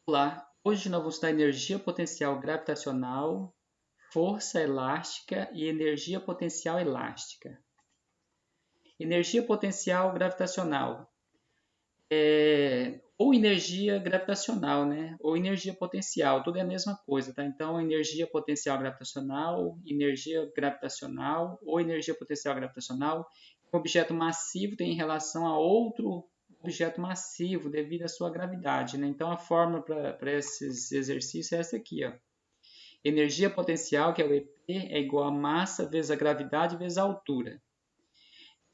Olá, hoje nós vamos estudar energia potencial gravitacional, força elástica e energia potencial elástica. Energia potencial gravitacional ou energia gravitacional, né? Ou energia potencial, tudo é a mesma coisa, tá? Então, energia potencial gravitacional ou energia potencial gravitacional, um objeto massivo tem em relação a outro objeto massivo devido à sua gravidade, né? Então, a fórmula para esses exercícios é essa aqui, ó. Energia potencial, que é o EP, é igual a massa vezes a gravidade vezes a altura.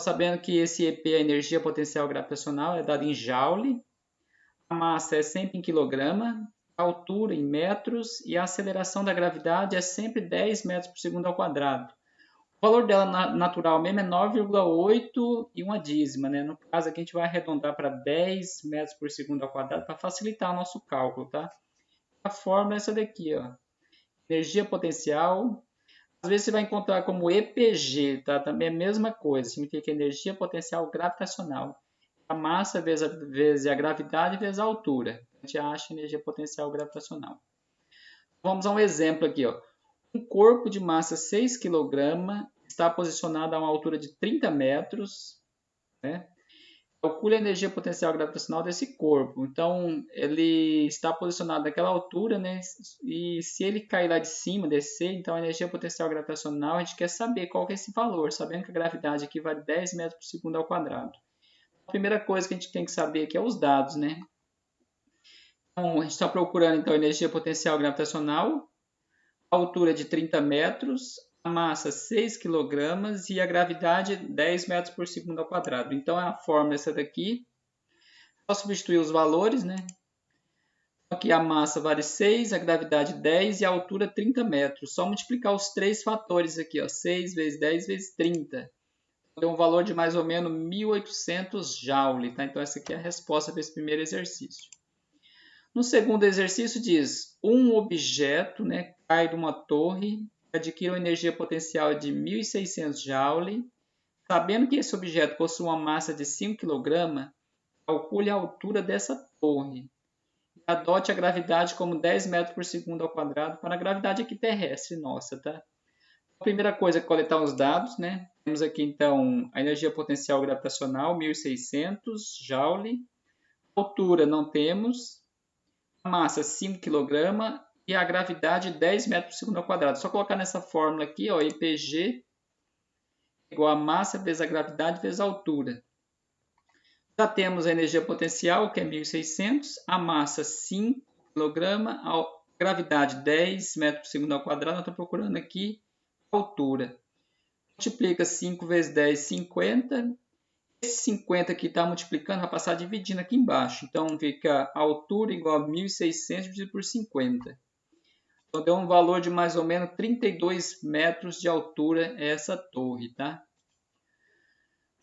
Sabendo que esse EP, a energia potencial gravitacional, é dada em joule, a massa é sempre em quilograma, a altura em metros e a aceleração da gravidade é sempre 10 metros por segundo ao quadrado. O valor dela natural mesmo é 9,8 e uma dízima, né? No caso aqui a gente vai arredondar para 10 metros por segundo ao quadrado para facilitar o nosso cálculo, tá? A fórmula é essa daqui, ó. Energia potencial, às vezes você vai encontrar como EPG, tá? Também é a mesma coisa, significa energia potencial gravitacional. A massa vezes a gravidade vezes a altura. A gente acha energia potencial gravitacional. Vamos a um exemplo aqui, ó. Um corpo de massa 6 kg está posicionado a uma altura de 30 metros, né? Calcule a energia potencial gravitacional desse corpo. Então, ele está posicionado naquela altura, né? E se ele cair lá de cima, descer, então a energia potencial gravitacional, a gente quer saber qual que é esse valor, sabendo que a gravidade aqui vale 10 metros por segundo ao quadrado. A primeira coisa que a gente tem que saber aqui é os dados, né? Então, a gente está procurando então energia potencial gravitacional, a altura de 30 metros, a massa 6 kg e a gravidade 10 metros por segundo ao quadrado. Então, a fórmula é essa daqui. Só substituir os valores, né? Aqui a massa vale 6, a gravidade 10 e a altura 30 metros. Só multiplicar os três fatores aqui, ó, 6 vezes 10 vezes 30. Tem um valor de mais ou menos 1.800 joule, tá? Então essa aqui é a resposta desse primeiro exercício. No segundo exercício diz, um objeto, né, cai de uma torre, adquire uma energia potencial de 1.600 joule, sabendo que esse objeto possui uma massa de 5 kg, calcule a altura dessa torre. Adote a gravidade como 10 metros por segundo ao quadrado para a gravidade aqui terrestre nossa, tá? A primeira coisa é coletar os dados, né? Temos aqui então a energia potencial gravitacional, 1.600 joule. Altura não temos. A massa 5 kg e a gravidade 10 metros por segundo ao quadrado. Só colocar nessa fórmula aqui, ó, IPG igual a massa vezes a gravidade vezes a altura. Já temos a energia potencial, que é 1.600, a massa 5 kg, a gravidade 10 metros por segundo ao quadrado. Nós estamos procurando aqui a altura. Multiplica 5 vezes 10, 50. Esse 50 aqui está multiplicando, vai passar dividindo aqui embaixo. Então, fica a altura igual a 1.600 dividido por 50. Então, deu um valor de mais ou menos 32 metros de altura essa torre, tá?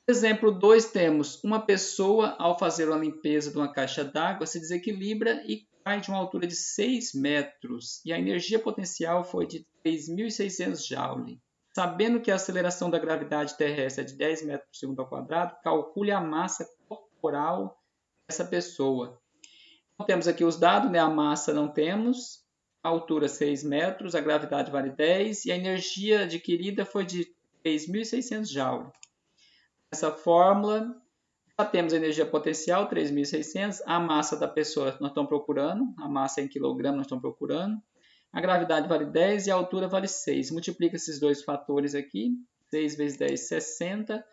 Exemplo 2, temos uma pessoa, ao fazer uma limpeza de uma caixa d'água, se desequilibra e cai de uma altura de 6 metros. E a energia potencial foi de 3.600 joule. Sabendo que a aceleração da gravidade terrestre é de 10 metros por segundo ao quadrado, calcule a massa corporal dessa pessoa. Então, temos aqui os dados, né? A massa não temos, a altura 6 metros, a gravidade vale 10 e a energia adquirida foi de 3.600 joule. Essa fórmula, já temos a energia potencial, 3.600, a massa da pessoa nós estamos procurando, a massa em quilograma nós estamos procurando, a gravidade vale 10 e a altura vale 6. Multiplica esses dois fatores aqui, 6 vezes 10, 60.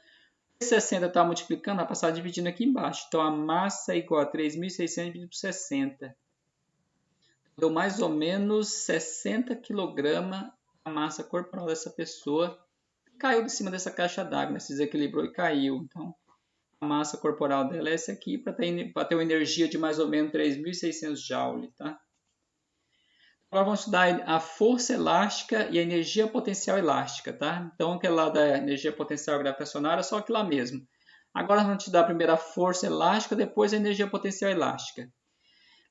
60 está multiplicando, vai passar dividindo aqui embaixo. Então, a massa é igual a 3.600 dividido por 60. Deu mais ou menos 60 kg a massa corporal dessa pessoa. Caiu de cima dessa caixa d'água, né? Se desequilibrou e caiu. Então, a massa corporal dela é essa aqui, para ter uma energia de mais ou menos 3.600 joule, tá? Agora vamos estudar a força elástica e a energia potencial elástica, tá? Então, aquele lá da energia potencial gravitacional era só aquilo lá mesmo. Agora vamos estudar primeiro a força elástica, depois a energia potencial elástica.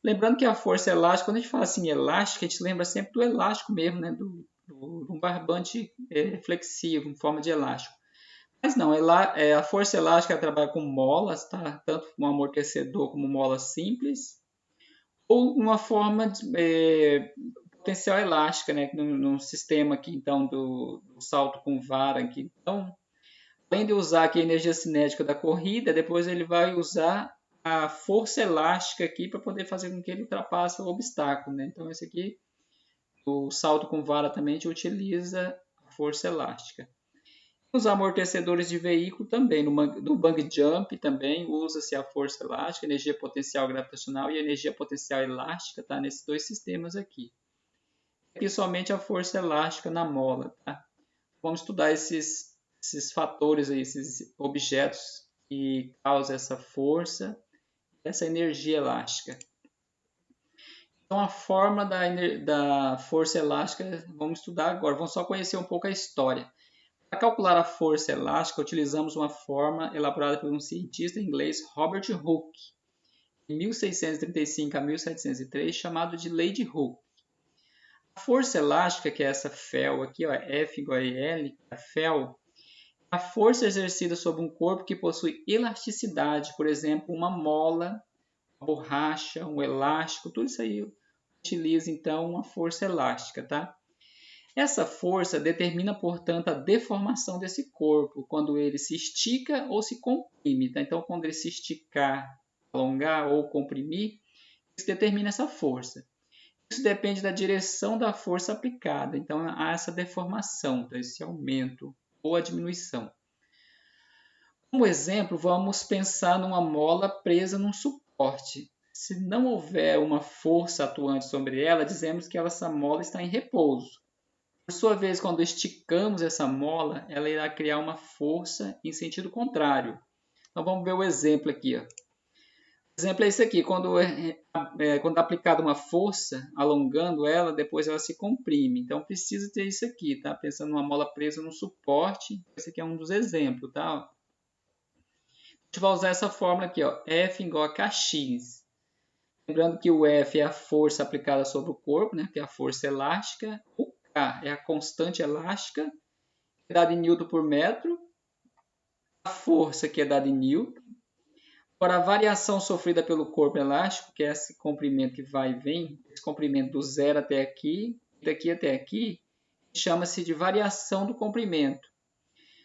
Lembrando que a força elástica, quando a gente fala assim elástica, a gente lembra sempre do elástico mesmo, né? Um barbante flexível, em forma de elástico. Mas não, a força elástica trabalha com molas, tá? Tanto um amortecedor como molas simples. ou uma forma de potencial elástica, né? No sistema aqui, então, do salto com vara aqui. Então, além de usar aqui a energia cinética da corrida, depois ele vai usar a força elástica aqui para poder fazer com que ele ultrapasse o obstáculo, né? Então, esse aqui, o salto com vara também a gente utiliza a força elástica. Os amortecedores de veículo também, no bungee jump também usa-se a força elástica, energia potencial gravitacional e energia potencial elástica, tá? Nesses dois sistemas aqui. Aqui somente a força elástica na mola, tá? Vamos estudar esses fatores aí, esses objetos que causam essa força, essa energia elástica. Então, a forma da força elástica vamos estudar agora. Vamos só conhecer um pouco a história. Para calcular a força elástica, utilizamos uma forma elaborada por um cientista inglês, Robert Hooke, em 1635 a 1703, chamado de Lei de Hooke. A força elástica, que é essa Fel aqui, ó, F igual a L, a Fel, é a força exercida sobre um corpo que possui elasticidade, por exemplo, uma mola, uma borracha, um elástico, tudo isso aí utiliza então uma força elástica, tá? Essa força determina, portanto, a deformação desse corpo, quando ele se estica ou se comprime. Tá? Então, quando ele se esticar, alongar ou comprimir, isso determina essa força. Isso depende da direção da força aplicada. Então, há essa deformação, tá? Esse aumento ou a diminuição. Como exemplo, vamos pensar numa mola presa num suporte. Se não houver uma força atuante sobre ela, dizemos que essa mola está em repouso. Por sua vez, quando esticamos essa mola, ela irá criar uma força em sentido contrário. Então vamos ver o exemplo aqui. Ó. O exemplo é esse aqui, quando é aplicada uma força, alongando ela, depois ela se comprime. Então precisa ter isso aqui, tá? Pensando numa mola presa no suporte, esse aqui é um dos exemplos, tá? A gente vai usar essa fórmula aqui, ó, F igual a Kx. Lembrando que o F é a força aplicada sobre o corpo, né? Que é a força elástica. O K é a constante elástica, que é dada em Newton por metro. A força, que é dada em Newton. Agora, a variação sofrida pelo corpo elástico, que é esse comprimento que vai e vem, esse comprimento do zero até aqui, daqui até aqui, chama-se de variação do comprimento.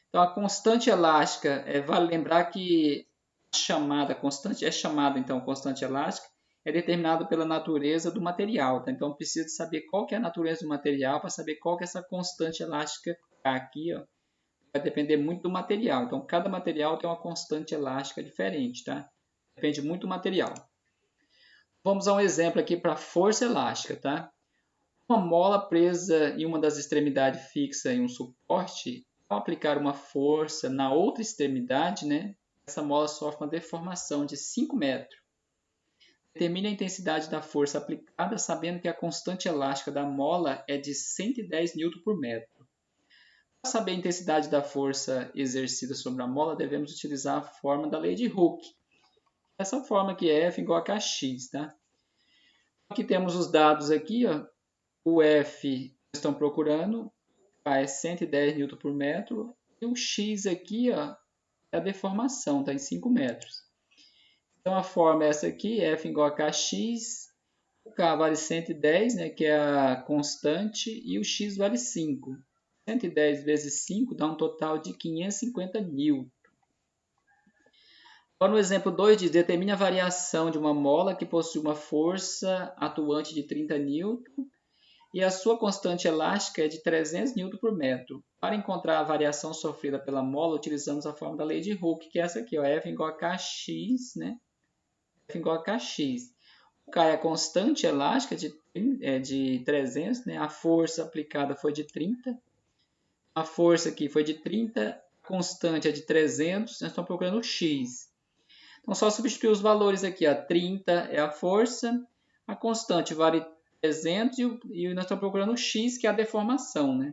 Então, a constante elástica, vale lembrar que a chamada constante, então constante elástica, é determinado pela natureza do material. Tá? Então, precisa saber qual que é a natureza do material para saber qual que é essa constante elástica aqui. Ó. Vai depender muito do material. Então, cada material tem uma constante elástica diferente. Tá? Depende muito do material. Vamos a um exemplo aqui para força elástica. Tá? Uma mola presa em uma das extremidades fixa em um suporte, ao aplicar uma força na outra extremidade, né, essa mola sofre uma deformação de 5 metros. Determine a intensidade da força aplicada sabendo que a constante elástica da mola é de 110 N por metro. Para saber a intensidade da força exercida sobre a mola, devemos utilizar a forma da lei de Hooke. Essa forma aqui é F igual a Kx. Tá? Aqui temos os dados aqui, ó. O F estão procurando, é 110 N por metro, e o X aqui ó, é a deformação, está em 5 metros. Então a forma é essa aqui, F igual a Kx, o K vale 110, né, que é a constante, e o X vale 5. 110 vezes 5 dá um total de 550 N. Agora no exemplo 2 diz, determine a variação de uma mola que possui uma força atuante de 30 N e a sua constante elástica é de 300 N por metro. Para encontrar a variação sofrida pela mola, utilizamos a fórmula da lei de Hooke, que é essa aqui, ó, F igual a Kx, né? F igual a Kx. O K é a constante elástica de 300, né? A força aplicada foi de 30. A força aqui foi de 30, a constante é de 300, nós estamos procurando o X. Então, só substituir os valores aqui, ó. 30 é a força, a constante vale 300 e nós estamos procurando o x, que é a deformação. Né?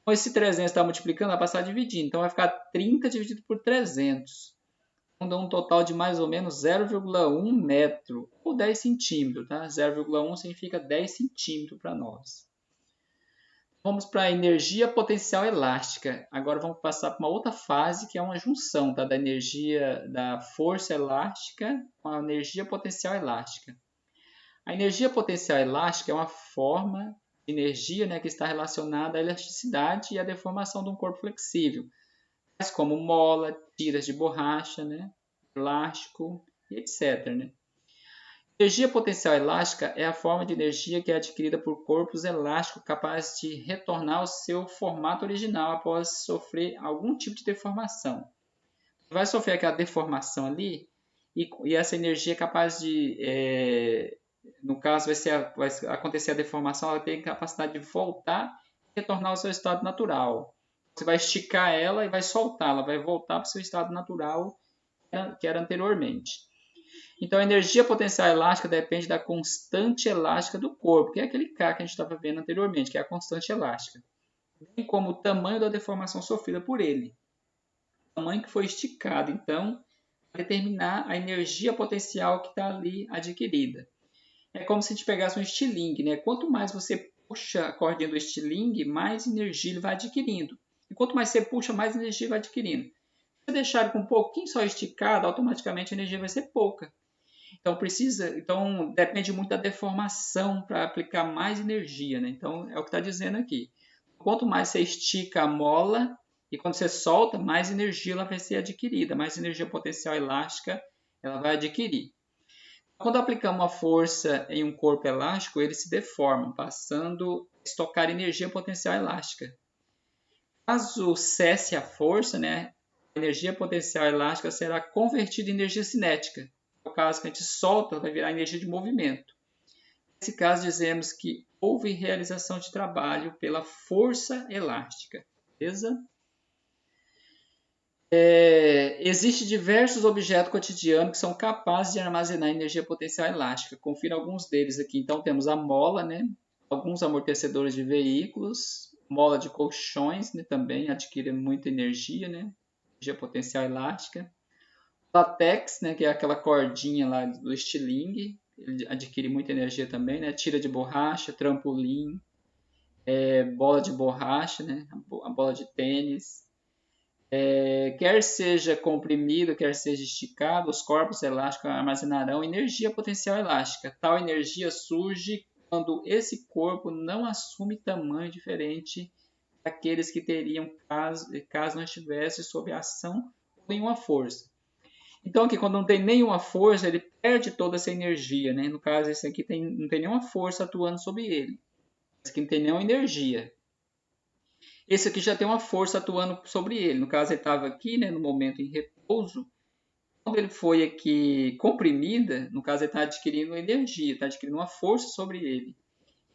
Então, esse 300 está multiplicando, vai passar dividindo. Então, vai ficar 30 dividido por 300. Então, dá um total de mais ou menos 0,1 metro, ou 10 centímetros. Tá? 0,1 significa 10 centímetros para nós. Vamos para a energia potencial elástica. Agora vamos passar para uma outra fase, que é uma junção tá? Da energia da força elástica com a energia potencial elástica. A energia potencial elástica é uma forma de energia, né, que está relacionada à elasticidade e à deformação de um corpo flexível, tais como mola, tiras de borracha, né, elástico e etc. Né? Energia potencial elástica é a forma de energia que é adquirida por corpos elásticos capazes de retornar ao seu formato original após sofrer algum tipo de deformação. Vai sofrer aquela deformação ali e essa energia é capaz de, no caso vai acontecer a deformação, ela tem a capacidade de voltar e retornar ao seu estado natural. Você vai esticar ela e vai soltar, ela vai voltar para o seu estado natural que era anteriormente. Então, a energia potencial elástica depende da constante elástica do corpo, que é aquele K que a gente estava vendo anteriormente, que é a constante elástica, bem como o tamanho da deformação sofrida por ele. O tamanho que foi esticado, então, vai determinar a energia potencial que está ali adquirida. É como se a gente pegasse um estilingue, né? Quanto mais você puxa a cordinha do estilingue, mais energia ele vai adquirindo. E quanto mais você puxa, mais energia vai adquirindo. Se você deixar ele com um pouquinho só esticado, automaticamente a energia vai ser pouca. Então depende muito da deformação para aplicar mais energia, né? Então é o que está dizendo aqui. Quanto mais você estica a mola e quando você solta, mais energia ela vai ser adquirida, mais energia potencial elástica ela vai adquirir. Quando aplicamos uma força em um corpo elástico, ele se deforma, passando a estocar energia potencial elástica. Caso cesse a força, né, a energia potencial elástica será convertida em energia cinética. No caso que a gente solta, vai virar energia de movimento. Nesse caso, dizemos que houve realização de trabalho pela força elástica. Beleza? Existem diversos objetos cotidianos que são capazes de armazenar energia potencial elástica. Confira alguns deles aqui. Então, temos a mola, né? Alguns amortecedores de veículos, mola de colchões, né? Também adquire muita energia, né? Energia potencial elástica. Latex, né? Que é aquela cordinha lá do estilingue, ele adquire muita energia também, né? Tira de borracha, trampolim, bola de borracha, né? A bola de tênis. Quer seja comprimido, quer seja esticado, os corpos elásticos armazenarão energia potencial elástica. Tal energia surge quando esse corpo não assume tamanho diferente daqueles que teriam caso não estivesse sob a ação de nenhuma força. Então, aqui, quando não tem nenhuma força, ele perde toda essa energia. Né? No caso, esse aqui não tem nenhuma força atuando sobre ele. Esse aqui não tem nenhuma energia. Esse aqui já tem uma força atuando sobre ele. No caso, ele estava aqui, né, no momento em repouso. Quando ele foi aqui comprimida, no caso, ele está adquirindo energia, está adquirindo uma força sobre ele.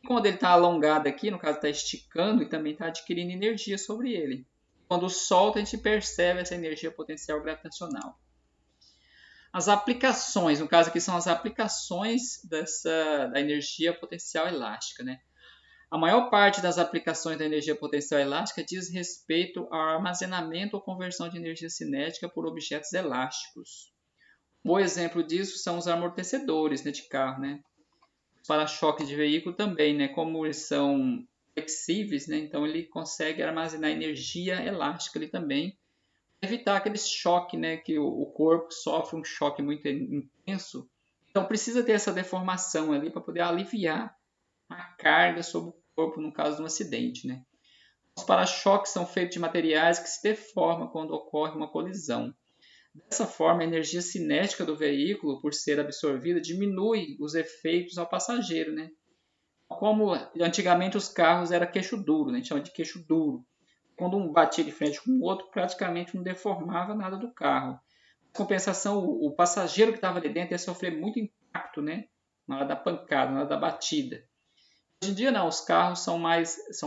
E quando ele está alongado aqui, no caso, está esticando e também está adquirindo energia sobre ele. Quando solta, a gente percebe essa energia potencial gravitacional. As aplicações, no caso aqui são as aplicações da energia potencial elástica, né? A maior parte das aplicações da energia potencial elástica diz respeito ao armazenamento ou conversão de energia cinética por objetos elásticos. Um bom exemplo disso são os amortecedores, né, de carro, né? Os para-choques de veículo também, né? Como eles são flexíveis, né? Então ele consegue armazenar energia elástica ali também, para evitar aquele choque, né? Que o corpo sofre um choque muito intenso. Então precisa ter essa deformação ali para poder aliviar a carga sobre o corpo no caso de um acidente, né? Os para-choques são feitos de materiais que se deformam quando ocorre uma colisão. Dessa forma, a energia cinética do veículo, por ser absorvida, diminui os efeitos ao passageiro, né? Como antigamente os carros eram queixo duro, né? A gente chama de queixo duro. Quando um batia de frente com o outro, praticamente não deformava nada do carro. Em compensação, o passageiro que estava ali dentro ia sofrer muito impacto, né? Na hora da pancada, na hora da batida. Hoje em dia não, os carros são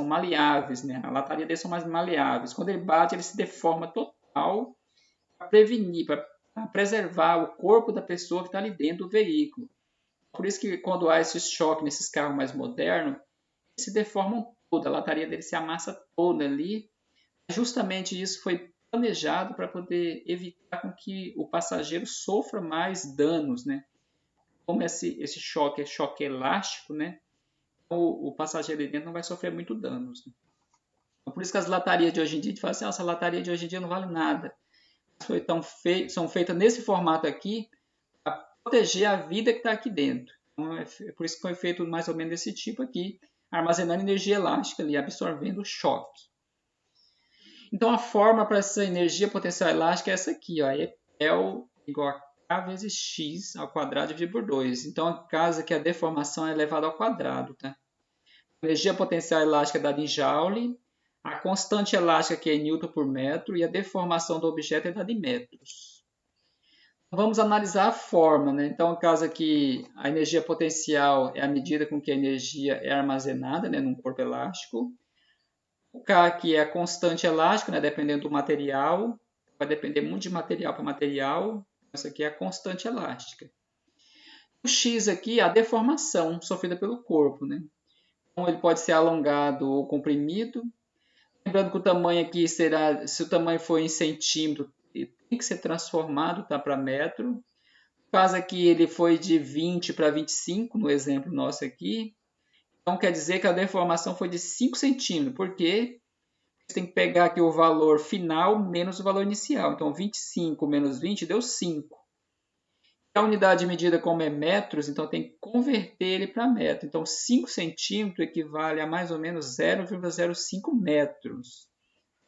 maleáveis, né? A lataria deles são mais maleáveis. Quando ele bate, ele se deforma total para prevenir, para preservar o corpo da pessoa que está ali dentro do veículo. Por isso que quando há esse choque nesses carros mais modernos, eles se deformam toda, a lataria dele se amassa toda ali. Justamente isso foi planejado para poder evitar com que o passageiro sofra mais danos, né? Como esse choque é choque elástico, né? O passageiro ali dentro não vai sofrer muito danos. Né? Por isso que as latarias de hoje em dia, a gente fala assim, essa lataria de hoje em dia não vale nada. São feitas nesse formato aqui para proteger a vida que está aqui dentro. Então, é por isso que foi feito mais ou menos desse tipo aqui, armazenando energia elástica ali, absorvendo o choque. Então, a forma para essa energia potencial elástica é essa aqui, ó, EPEL igual a K vezes X ao quadrado dividido por 2. Então, no caso aqui, a deformação é elevada ao quadrado, tá? A energia potencial elástica é dada em Joule, a constante elástica aqui é em Newton por metro e a deformação do objeto é dada em metros. Vamos analisar a forma, né? Então, no caso aqui, a energia potencial é a medida com que a energia é armazenada, né, num corpo elástico. O K aqui é a constante elástica, né, dependendo do material. Vai depender muito de material para material. Essa aqui é a constante elástica. O X aqui é a deformação sofrida pelo corpo, né? Então, ele pode ser alongado ou comprimido. Lembrando que o tamanho aqui será, se o tamanho for em centímetro, tem que ser transformado, tá, para metro. No caso aqui, ele foi de 20 para 25, no exemplo nosso aqui. Então, quer dizer que a deformação foi de 5 centímetros, porque você tem que pegar aqui o valor final menos o valor inicial. Então, 25 menos 20 deu 5. A unidade medida como é metros, então tem que converter ele para metro. Então, 5 centímetros equivale a mais ou menos 0,05 metros.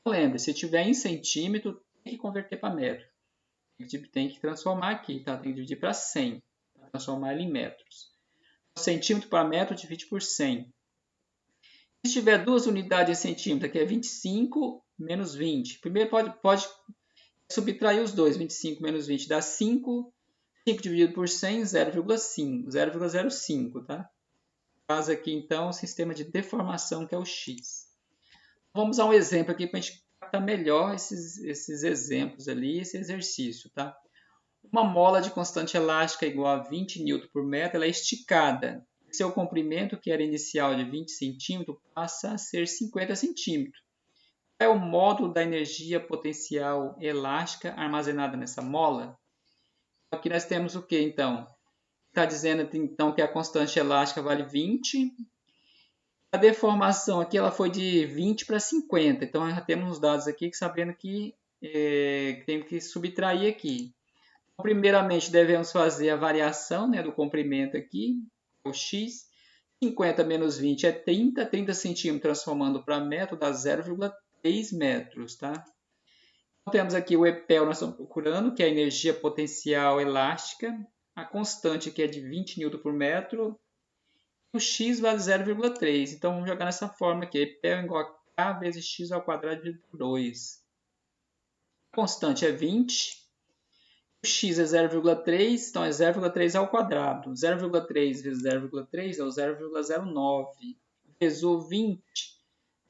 Lembre, se tiver em centímetro, tem que converter para metro. Tem que transformar aqui, tá? Tem que dividir para 100, para transformar ele em metros. Centímetro para metro divide por 100. Se tiver duas unidades em centímetro, que é 25 menos 20. Primeiro pode subtrair os dois. 25 menos 20 dá 5. 5 dividido por 100, 0,5. 0,05, tá? Faz aqui, então, o sistema de deformação, que é o X. Vamos a um exemplo aqui para a gente captar melhor esses exemplos ali, esse exercício, tá? Uma mola de constante elástica igual a 20 N por metro, ela é esticada. Seu comprimento, que era inicial de 20 centímetros, passa a ser 50 centímetros. Qual é o módulo da energia potencial elástica armazenada nessa mola? Aqui nós temos o que, então? Está dizendo, então, que a constante elástica vale 20. A deformação aqui ela foi de 20 para 50. Então, já temos os dados aqui, sabendo que temos que subtrair aqui. Então, primeiramente, devemos fazer a variação, né, do comprimento aqui, o x. 50 menos 20 é 30. 30 centímetros transformando para metro dá 0,3 metros, tá? Então, temos aqui o EPEL, nós estamos procurando, que é a energia potencial elástica. A constante aqui é de 20 N por metro. O x vale 0,3. Então, vamos jogar nessa forma aqui. EPEL igual a K vezes x ao quadrado dividido por 2. A constante é 20. O x é 0,3, então é 0,3 ao quadrado. 0,3 vezes 0,3 é o 0,09. Vezes o 20,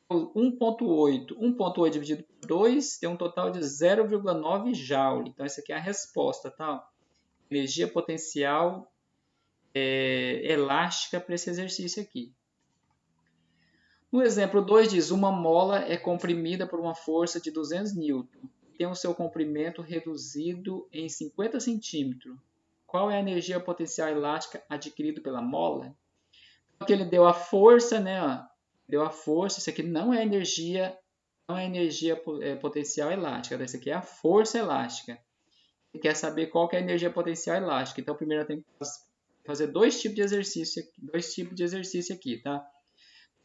1,8. 1,8 dividido por 2 tem um total de 0,9 Joule. Então, essa aqui é a resposta, tá? Energia potencial elástica para esse exercício aqui. No exemplo 2 diz, uma mola é comprimida por uma força de 200 N. Tem o seu comprimento reduzido em 50 centímetros. Qual é a energia potencial elástica adquirida pela mola? Porque ele deu a força, né? Ó, deu a força. Isso aqui não é energia potencial elástica. Isso aqui é a força elástica. Ele quer saber qual que é a energia potencial elástica. Então, primeiro eu tenho que fazer dois tipos de exercício aqui, tá?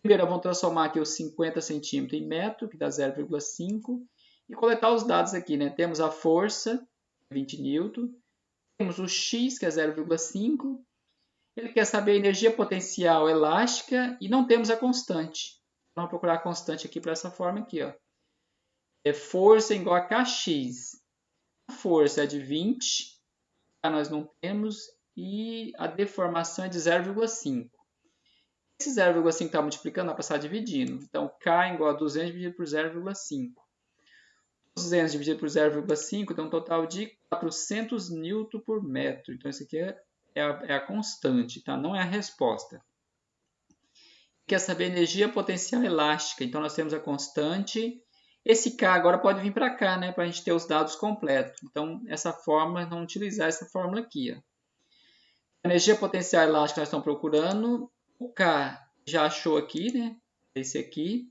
Primeiro, vamos transformar aqui os 50 centímetros em metro, que dá 0,5. E coletar os dados aqui, né? Temos a força, 20 N. Temos o x, que é 0,5. Ele quer saber a energia potencial elástica e não temos a constante. Vamos procurar a constante aqui para essa forma aqui, ó. É força igual a kx. A força é de 20, nós não temos, e a deformação é de 0,5. Esse 0,5 está multiplicando, vai passar dividindo. Então, K igual a 200 dividido por 0,5. 200 dividido por 0,5 dá um total de 400 N por metro. Então, isso aqui é a constante, tá? Não é a resposta. Quer saber a energia potencial elástica. Então, nós temos a constante. Esse K agora pode vir para cá, né? Para a gente ter os dados completos. Então, essa fórmula, vamos utilizar essa fórmula aqui, ó. A energia potencial elástica nós estamos procurando. O K já achou aqui, né? Esse aqui.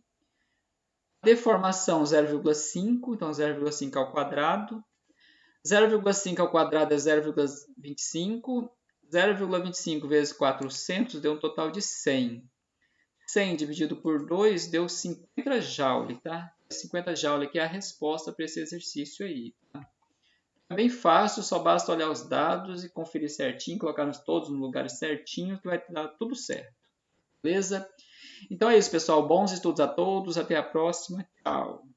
Deformação 0,5, então 0,5 ao quadrado. 0,5 ao quadrado é 0,25. 0,25 vezes 400 deu um total de 100. 100 dividido por 2 deu 50 joule, tá? 50 joule aqui é a resposta para esse exercício aí, tá? É bem fácil, só basta olhar os dados e conferir certinho, colocar todos no lugar certinho, que vai dar tudo certo. Beleza? Então é isso, pessoal. Bons estudos a todos. Até a próxima. Tchau.